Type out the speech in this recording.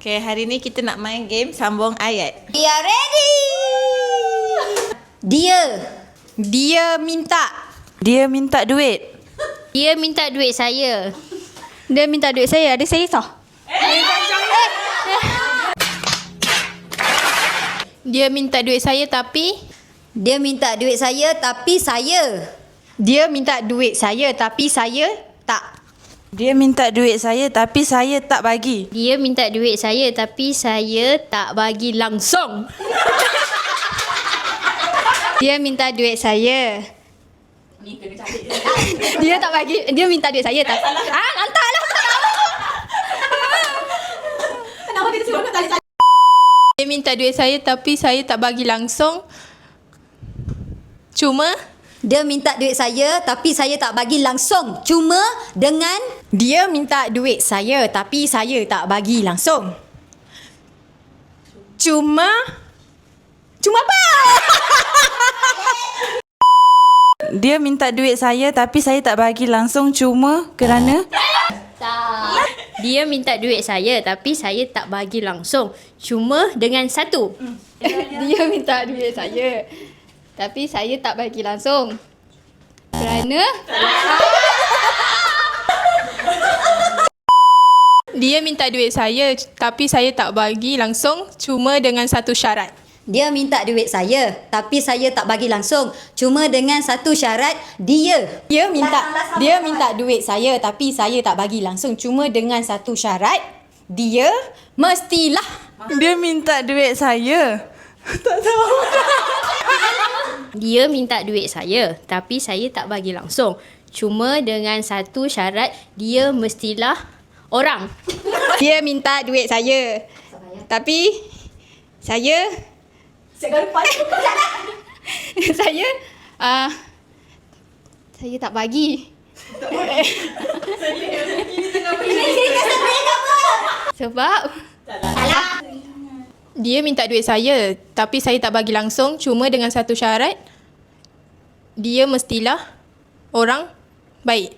Okay, hari ni kita nak main game sambung ayat. We are ready. Dia minta. Dia minta duit. Dia minta duit saya. Dia minta duit saya. Ada saya sah. Dia minta duit saya tapi Dia minta duit saya tapi saya. Dia minta duit saya tapi saya tak. Dia minta duit saya tapi saya tak bagi. dia minta duit saya tapi saya tak bagi langsung. Dia minta duit saya. Dia tak bagi. Dia minta duit saya tak. Lantaklah. Dia minta duit saya tapi saya tak bagi langsung. Cuma Dia minta duit saya tapi saya tak bagi langsung. Cuma dengan Dia minta duit saya tapi saya tak bagi langsung. Cuma apa? Dia minta duit saya tapi saya tak bagi langsung cuma kerana dia minta duit saya tapi saya tak bagi langsung. Cuma dengan satu. Dia minta duit saya tapi saya tak bagi langsung. Kerana Dia minta duit saya tapi saya tak bagi langsung cuma dengan satu syarat. dia minta duit saya tapi saya tak bagi langsung. Cuma dengan satu syarat. Dia minta duit saya tapi saya tak bagi langsung cuma dengan satu syarat. Dia mestilah. dia minta duit saya. Dia minta duit saya tapi saya tak bagi langsung. Cuma dengan satu syarat, dia mestilah orang. Dia minta duit saya tapi saya saya tak bagi. Sebab Dia minta duit saya tapi saya tak bagi langsung cuma dengan satu syarat. Dia mestilah orang baik.